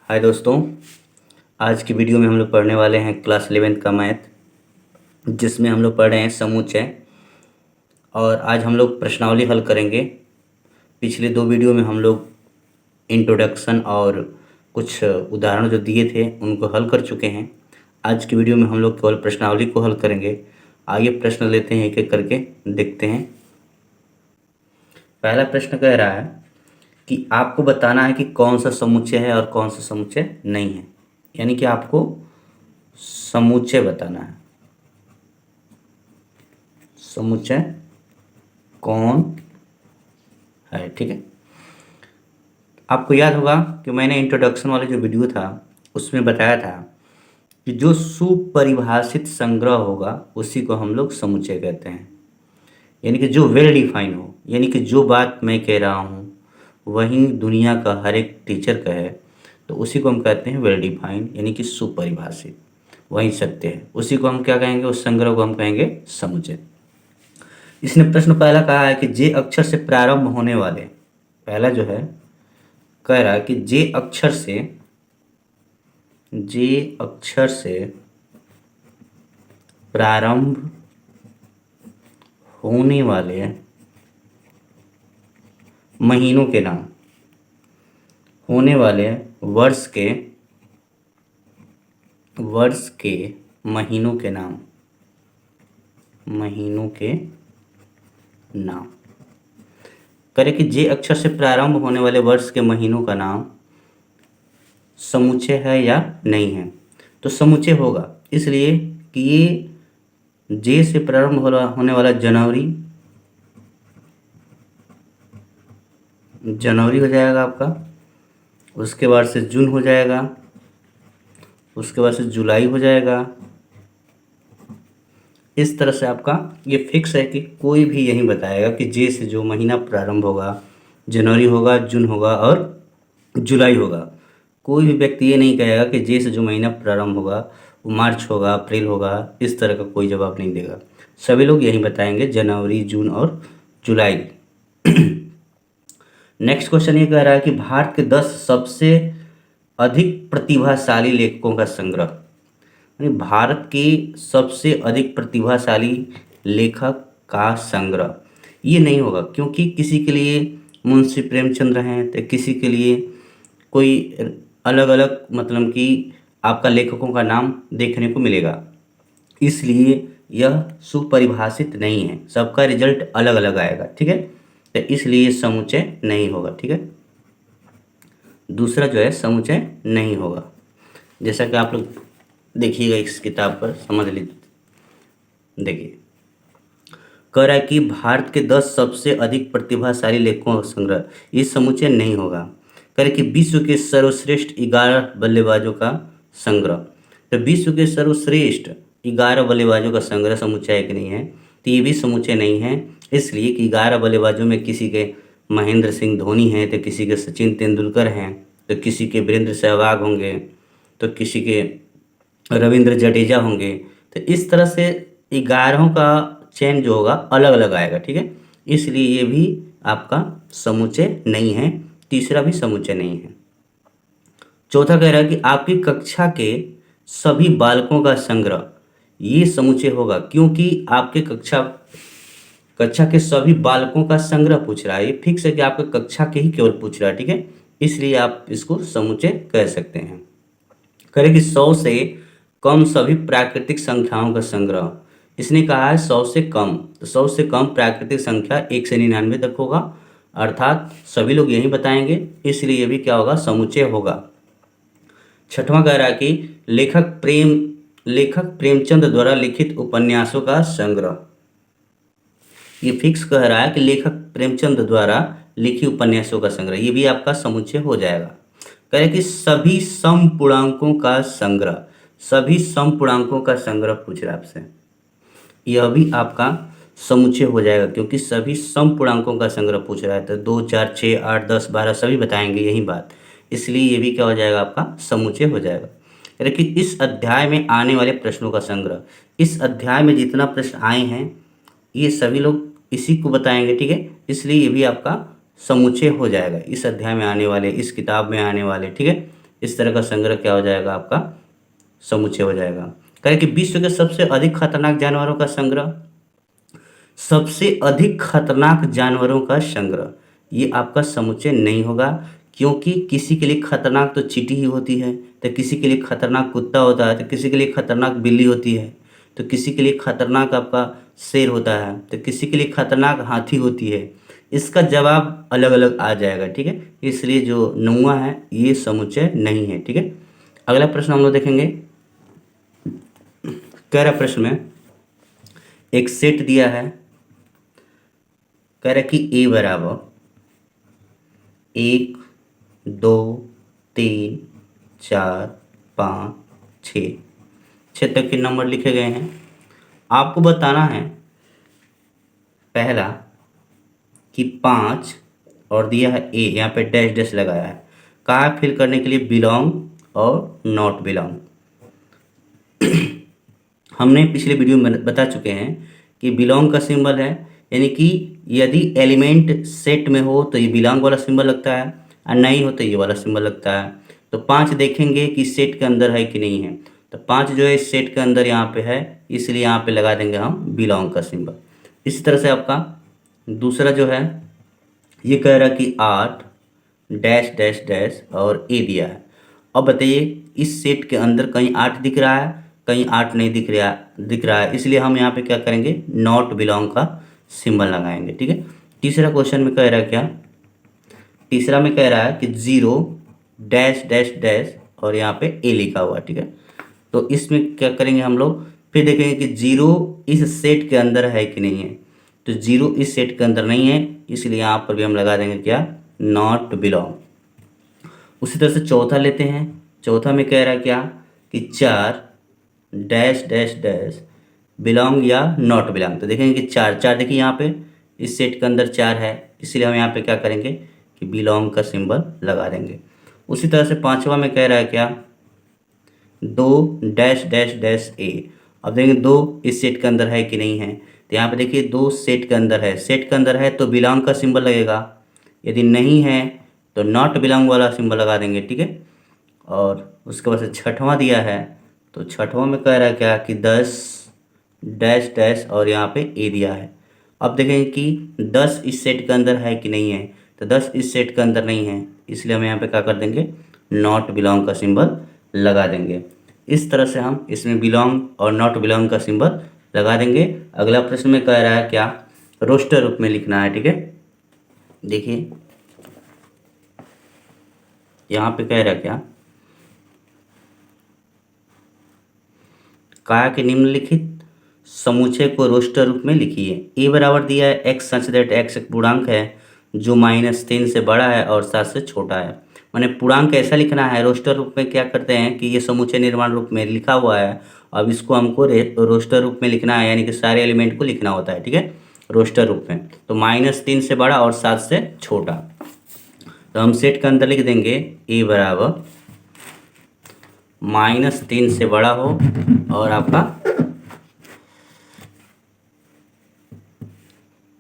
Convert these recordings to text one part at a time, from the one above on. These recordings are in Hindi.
हाय दोस्तों, आज की वीडियो में हम लोग पढ़ने वाले हैं क्लास 11th का मैथ, जिसमें हम लोग पढ़ रहे हैं समुच्चय। और आज हम लोग प्रश्नावली हल करेंगे। पिछले दो वीडियो में हम लोग इंट्रोडक्शन और कुछ उदाहरण जो दिए थे उनको हल कर चुके हैं। आज की वीडियो में हम लोग केवल प्रश्नावली को हल करेंगे। आइए प्रश्न लेते हैं, एक एक करके देखते हैं। पहला प्रश्न कह रहा है कि आपको बताना है कि कौन सा समुच्चय है और कौन सा समुच्चय नहीं है। यानी कि आपको समुच्चय बताना है। समुच्चय कौन है, ठीक है। आपको याद होगा कि मैंने इंट्रोडक्शन वाले जो वीडियो था उसमें बताया था कि जो सुपरिभाषित संग्रह होगा उसी को हम लोग समुच्चय कहते हैं। यानी कि जो वेल डिफाइन हो, यानी कि जो बात मैं कह रहा हूँ वही दुनिया का हर एक टीचर कहे तो उसी को हम कहते हैं वेल डिफाइन, यानी कि सुपरिभाषित, वही सत्य है। उसी को हम क्या कहेंगे, उस संग्रह को हम कहेंगे समुच्चय। इसने प्रश्न पहला कहा है कि जे अक्षर से प्रारंभ होने वाले, पहला जो है कह रहा है कि जे अक्षर से प्रारंभ होने वाले महीनों के नाम, होने वाले वर्ष के महीनों के नाम, करें कि जे अक्षर से प्रारंभ होने वाले वर्ष के महीनों का नाम समुच्चय है या नहीं है। तो समुच्चय होगा, इसलिए कि ये जे से प्रारंभ होने वाला जनवरी हो जाएगा आपका, उसके बाद से जून हो जाएगा, उसके बाद से जुलाई हो जाएगा। इस तरह से आपका ये फिक्स है कि कोई भी यही बताएगा कि जे से जो महीना प्रारंभ होगा जनवरी होगा, जून होगा और जुलाई होगा। कोई भी व्यक्ति ये नहीं कहेगा कि जे से जो महीना प्रारंभ होगा वो मार्च होगा, अप्रैल होगा। इस तरह का कोई जवाब नहीं देगा। सभी लोग यही बताएंगे, जनवरी, जून और जुलाई। नेक्स्ट क्वेश्चन ये कह रहा है कि भारत के 10 सबसे अधिक प्रतिभाशाली लेखकों का संग्रह। यानी भारत के सबसे अधिक प्रतिभाशाली लेखक का संग्रह ये नहीं होगा, क्योंकि किसी के लिए मुंशी प्रेमचंद्र हैं तो किसी के लिए कोई अलग अलग, मतलब कि आपका लेखकों का नाम देखने को मिलेगा। इसलिए यह सुपरिभाषित नहीं है, सबका रिजल्ट अलग अलग आएगा, ठीक है। तो इसलिए समुच्चय नहीं होगा, ठीक है। दूसरा जो है समुच्चय नहीं होगा, जैसा कि आप लोग देखिएगा इस किताब पर, समझ लीजिए। देखिए कह रहा है कि भारत के 10 सबसे अधिक प्रतिभाशाली लेखकों का संग्रह, ये समुच्चय नहीं होगा। कह रहे कि विश्व के सर्वश्रेष्ठ 11 बल्लेबाजों का संग्रह। तो विश्व के सर्वश्रेष्ठ 11 बल्लेबाजों का संग्रह समुच्चय है कि नहीं है, तो ये भी समुच्चय नहीं है। इसलिए कि 11 बल्लेबाजों में किसी के महेंद्र सिंह धोनी हैं, तो किसी के सचिन तेंदुलकर हैं, तो किसी के वीरेंद्र सहवाग होंगे, तो किसी के रविंद्र जडेजा होंगे। तो इस तरह से 11 का चयन जो होगा अलग अलग आएगा, ठीक है। इसलिए ये भी आपका समुच्चय नहीं है। तीसरा भी समुच्चय नहीं है। चौथा कह रहा है कि आपकी कक्षा के सभी बालकों का संग्रह, ये समुच्चय होगा, क्योंकि आपके कक्षा के सभी बालकों का संग्रह पूछ रहा है। ये फिक्स है कि आपके कक्षा के ही केवल पूछ रहा है, ठीक है। इसलिए आप इसको समुच्चय कह सकते हैं। करें कि 100 से कम सभी प्राकृतिक संख्याओं का संग्रह। इसने कहा है 100 से कम, तो 100 से कम प्राकृतिक संख्या 1 से 99 तक होगा, अर्थात सभी लोग यही बताएंगे। इसलिए ये भी क्या होगा, समुच्चय होगा। छठवां कह रहा है कि लेखक प्रेमचंद द्वारा लिखित उपन्यासों का संग्रह। ये फिक्स कह रहा है कि लेखक प्रेमचंद द्वारा लिखी उपन्यासों का संग्रह, ये भी आपका समुच्चय हो जाएगा। कह रहे कि सभी समपूर्णांकों का संग्रह, सभी समपूर्णांकों का संग्रह पूछ रहा है आपसे, यह भी आपका समुच्चय हो जाएगा, क्योंकि सभी समपूर्णांकों का संग्रह पूछ रहा है। तो 2, 4, 6, 8, 10, 12 सभी बताएंगे यही बात, इसलिए ये भी क्या हो जाएगा, आपका समुच्चय हो जाएगा। लेकिन इस अध्याय में आने वाले प्रश्नों का संग्रह, इस अध्याय में जितना प्रश्न आए हैं ये सभी लोग इसी को बताएंगे, ठीक है। इसलिए ये भी आपका समुच्चय हो जाएगा, इस अध्याय में आने वाले, इस किताब में आने वाले, ठीक है। इस तरह का संग्रह क्या हो जाएगा, आपका समुच्चय हो जाएगा। कह रहे कि विश्व के सबसे अधिक खतरनाक जानवरों का संग्रह, सबसे अधिक खतरनाक जानवरों का संग्रह, ये आपका समुच्चय नहीं होगा, क्योंकि किसी के लिए खतरनाक तो चींटी ही होती है, तो किसी के लिए खतरनाक कुत्ता होता है, तो किसी के लिए खतरनाक बिल्ली होती है, तो किसी के लिए खतरनाक आपका शेर होता है, तो किसी के लिए खतरनाक हाथी होती है। इसका जवाब अलग अलग आ जाएगा, ठीक है। इसलिए जो नौवां है ये समुच्चय नहीं है, ठीक है। अगला प्रश्न हम लोग देखेंगे। कह रहा प्रश्न में एक सेट दिया है, कह रहा कि ए बराबर 1 2 3 4 5 6, 6 तक के नंबर लिखे गए हैं। आपको बताना है पहला कि 5 और दिया है ए, यहाँ पे डैश डैश लगाया है, कहा फिल करने के लिए बिलोंग और नॉट बिलोंग। हमने पिछले वीडियो में बता चुके हैं कि बिलोंग का सिंबल है, यानी कि यदि एलिमेंट सेट में हो तो ये बिलोंग वाला सिंबल लगता है, और नहीं हो तो ये वाला सिंबल लगता है। तो 5 देखेंगे कि सेट के अंदर है कि नहीं है, तो 5 जो है इस सेट के अंदर यहाँ पे है, इसलिए यहाँ पे लगा देंगे हम बिलोंग का सिंबल। इसी तरह से आपका दूसरा जो है ये कह रहा कि 8 डैश डैश डैश और ए दिया है। अब बताइए इस सेट के अंदर कहीं 8 दिख रहा है, कहीं 8 नहीं दिख रहा है, इसलिए हम यहाँ पे क्या करेंगे, नॉट बिलोंग का सिंबल लगाएंगे, ठीक है। तीसरा क्वेश्चन में कह रहा है क्या, तीसरा में कह रहा है कि 0 डैश डैश डैश और यहाँ पे ए लिखा हुआ है, ठीक है। तो इसमें क्या करेंगे हम लोग, फिर देखेंगे कि 0 इस सेट के अंदर है कि नहीं है, तो 0 इस सेट के अंदर नहीं है, इसलिए यहाँ पर भी हम लगा देंगे क्या, नॉट बिलोंग। उसी तरह से चौथा लेते हैं। चौथा में कह रहा है क्या कि 4 डैश डैश डैश बिलोंग या नॉट बिलोंग। तो देखेंगे कि 4 4 देखिए यहाँ पे इस सेट के अंदर 4 है, इसलिए हम यहाँ पे क्या करेंगे कि बिलोंग का सिंबल लगा देंगे। उसी तरह से पांचवा में कह रहा है क्या, 2 डैश डैश डैश ए। अब देखेंगे 2 इस सेट के अंदर है कि नहीं है, तो यहाँ पे देखिए 2 सेट के अंदर है, सेट के अंदर है तो बिलोंग का सिंबल लगेगा, यदि नहीं है तो नॉट बिलोंग वाला सिंबल लगा देंगे, ठीक है। और उसके बाद से छठवां दिया है, तो छठवां में कह रहा है क्या कि 10 डैश डैश और यहाँ पे ए दिया है। अब देखेंगे कि 10 इस सेट के अंदर है कि नहीं है, तो 10 इस सेट के अंदर नहीं है, इसलिए हम यहाँ पे क्या कर देंगे, नॉट बिलोंग का सिंबल लगा देंगे। इस तरह से हम इसमें बिलोंग और नॉट बिलोंग का सिंबल लगा देंगे। अगला प्रश्न में कह रहा है क्या, रोस्टर रूप में लिखना है, ठीक है। देखिए यहाँ पे कह रहा है क्या, कहा कि निम्नलिखित समुच्चय को रोस्टर रूप में लिखिए। ए बराबर दिया है एक्स सच दैट एक्स एक पूर्णांक है जो -3 से बड़ा है और 7 से छोटा है। माने पूर्णांक ऐसा लिखना है, रोस्टर रूप में क्या करते हैं कि ये समुच्चय निर्माण रूप में लिखा हुआ है, अब इसको हमको रोस्टर रूप में लिखना है, यानी कि सारे एलिमेंट को लिखना होता है, ठीक है, रोस्टर रूप में। तो -3 से बड़ा और 7 से छोटा, तो हम सेट के अंदर लिख देंगे ए बराबर -3 से बड़ा हो और आपका,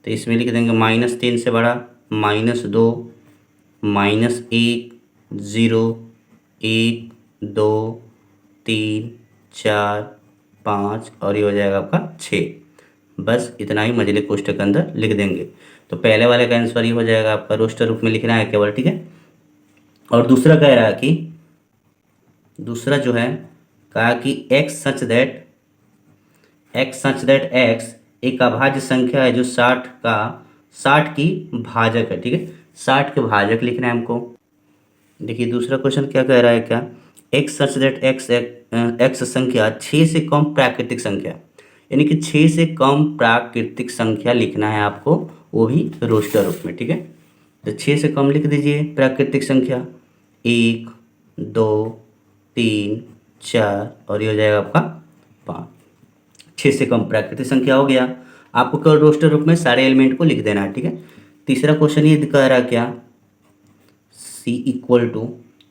तो इसमें लिख देंगे -3 से बड़ा, -2 -1 0 1 2 3 4 5 और ये हो जाएगा आपका 6। बस इतना ही मझले कोष्ठक के अंदर लिख देंगे। तो पहले वाले का आंसर ये हो जाएगा आपका, रोस्टर रूप में लिखना है केवल, ठीक है। और दूसरा कह रहा है कि, दूसरा जो है कहा कि एक्स सच दैट एक्स एक अभाज्य संख्या है जो 60 की भाजक है, ठीक है, 60 के भाजक लिखना है हमको। देखिए दूसरा क्वेश्चन क्या कह रहा है क्या, एक्स सच दैट एक्स संख्या 6 से कम प्राकृतिक संख्या, यानी कि 6 से कम प्राकृतिक संख्या लिखना है आपको, वो भी रोस्टर रूप में, ठीक है। तो 6 से कम लिख दीजिए प्राकृतिक संख्या, 1 2 3 4 और ये हो जाएगा आपका 5। 6 से कम प्राकृतिक संख्या हो गया, आपको केवल रोस्टर रूप में सारे एलिमेंट को लिख देना है, ठीक है। तीसरा क्वेश्चन ये कह रहा क्या, सी इक्वल टू,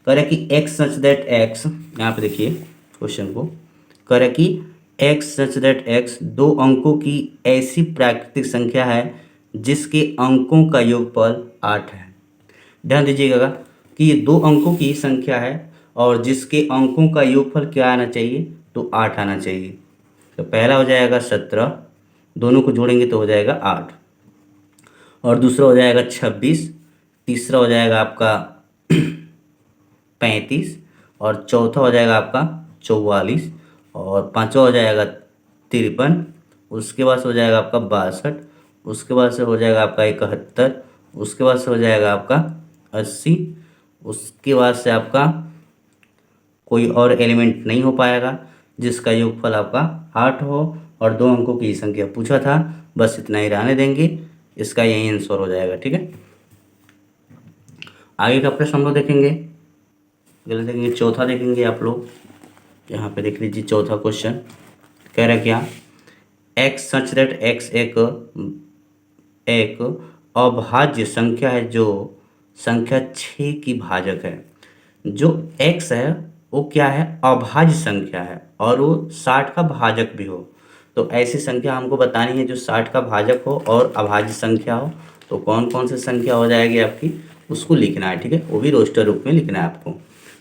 कह रहा कि एक्स सच दैट एक्स, यहाँ पे देखिए क्वेश्चन को, कह रहा कि एक्स सच दैट एक्स 2 अंकों की ऐसी प्राकृतिक संख्या है जिसके अंकों का योगफल 8 है। ध्यान दीजिएगा कि ये 2 अंकों की संख्या है और जिसके अंकों का योगफल क्या आना चाहिए, तो 8 आना चाहिए। तो पहला हो जाएगा 17, दोनों को जोड़ेंगे तो हो जाएगा 8, और दूसरा हो जाएगा 26, तीसरा हो जाएगा आपका 35, और चौथा हो जाएगा आपका 44, और पांचवा हो जाएगा 53, उसके बाद से हो जाएगा आपका 62, उसके बाद से हो जाएगा आपका 71, उसके बाद से हो जाएगा आपका 80, उसके बाद से आपका कोई और एलिमेंट नहीं हो पाएगा जिसका योगफल आपका 8 हो और 2 अंकों की संख्या पूछा था। बस इतना ही रहने देंगे, इसका यही आंसर हो जाएगा। ठीक है, आगे का प्रश्न हम लोग देखेंगे। अगले देखेंगे चौथा, देखेंगे आप लोग यहाँ पे देख लीजिए। चौथा क्वेश्चन कह रहा है क्या, एक्स सच दैट एक्स एक अभाज्य संख्या है जो संख्या 6 की भाजक है। जो x है वो क्या है, अभाज्य संख्या है और वो 60 का भाजक भी हो। तो ऐसी संख्या हमको बतानी है जो 60 का भाजक हो और अभाज्य संख्या हो। तो कौन कौन सी संख्या हो जाएगी आपकी, उसको लिखना है। ठीक है, वो भी रोस्टर रूप में लिखना है आपको।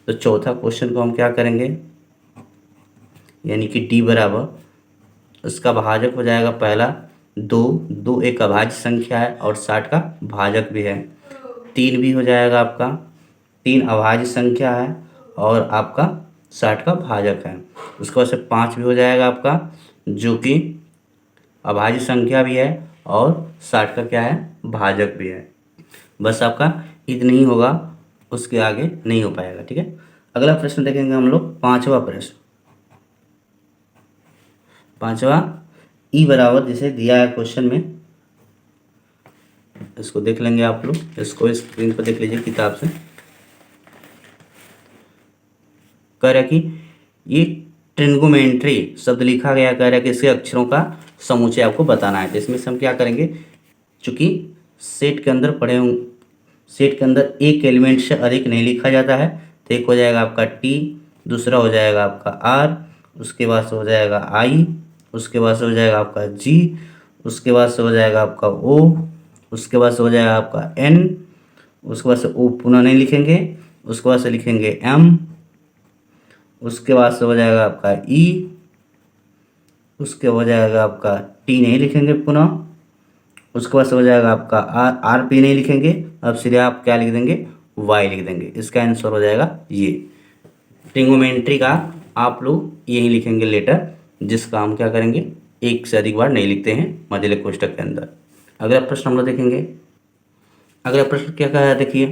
तो चौथा क्वेश्चन को हम क्या करेंगे, यानी कि d बराबर उसका भाजक हो जाएगा पहला 2, 2 एक अभाज्य संख्या है और 60 का भाजक भी है। 3 भी हो जाएगा आपका, 3 अभाज्य संख्या है और आपका 60 का भाजक है। उसके बाद से 5 भी हो जाएगा आपका, जो कि अभाज्य संख्या भी है और 60 का क्या है, भाजक भी है। बस आपका इतना ही होगा, उसके आगे नहीं हो पाएगा। ठीक है, अगला प्रश्न देखेंगे हम लोग, पांचवा प्रश्न। पांचवा, ई बराबर जैसे दिया है क्वेश्चन में, इसको देख लेंगे आप लोग, इसको स्क्रीन पर देख लीजिए किताब से। कह रहा है कि ये ट्रिग्नोमेट्री शब्द लिखा गया, कह रहा है कि इसके अक्षरों का समुच्चय आपको बताना है। तो इसमें से हम क्या करेंगे, चूंकि सेट के अंदर पढ़े हों, सेट के अंदर एक एलिमेंट से अधिक नहीं लिखा जाता है। तो एक हो जाएगा आपका टी, दूसरा हो जाएगा आपका आर, उसके बाद से हो जाएगा आई, उसके बाद से हो जाएगा आपका जी, उसके बाद से हो जाएगा आपका ओ, उसके बाद से हो जाएगा आपका एन, उसके बाद से ओ पुनः नहीं लिखेंगे, उसके बाद से लिखेंगे एम, उसके बाद से हो जाएगा आपका ई, उसके हो जाएगा आपका टी नहीं लिखेंगे पुनः, उसके बाद से हो जाएगा आपका आर, आर पी नहीं लिखेंगे, अब सीधे आप क्या लिख देंगे, वाई लिख देंगे। इसका आंसर हो जाएगा ये। ट्रिग्नोमेट्री का आप लोग यही लिखेंगे लेटर, जिसका हम क्या करेंगे, एक से अधिक बार नहीं लिखते हैं मध्यले कोष्ठक के अंदर। अगला प्रश्न हम लोग देखेंगे। अगला प्रश्न क्या कह रहा है, देखिए,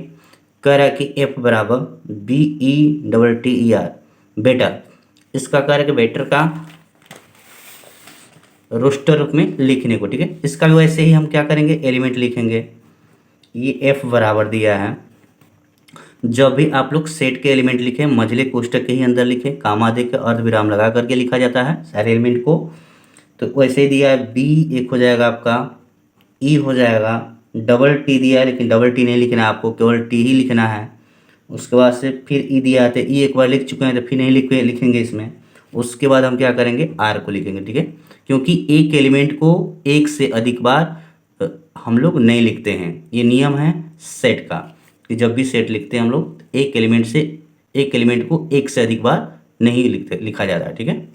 कह रहा है कि एफ बराबर BETTER बेटर, इसका कह रहा है कि बेटर का रोस्टर रूप में लिखने को। ठीक है, इसका भी वैसे ही हम क्या करेंगे, एलिमेंट लिखेंगे। ये एफ बराबर दिया है, जब भी आप लोग सेट के एलिमेंट लिखें मझले कोष्ठक के ही अंदर लिखें, कामा दे के अर्धविराम लगा करके लिखा जाता है सारे एलिमेंट को। तो वैसे ही दिया है, बी एक हो जाएगा आपका, ई हो जाएगा, डबल टी दिया है लेकिन डबल टी नहीं लिखना है आपको, केवल टी ही लिखना है। उसके बाद से फिर ई दिया है, तो ई एक बार लिख चुके हैं तो फिर नहीं लिखेंगे इसमें। उसके बाद हम क्या करेंगे, आर को लिखेंगे। ठीक है, क्योंकि एक एलिमेंट को एक से अधिक बार हम लोग नहीं लिखते हैं। ये नियम है सेट का कि जब भी सेट लिखते हैं हम लोग, एक एलिमेंट को एक से अधिक बार नहीं लिखा जाता है। ठीक है,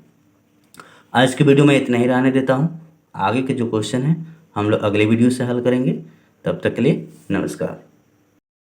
आज की वीडियो में इतना ही रहने देता हूँ। आगे के जो क्वेश्चन हैं हम लोग अगले वीडियो से हल करेंगे। तब तक के लिए नमस्कार।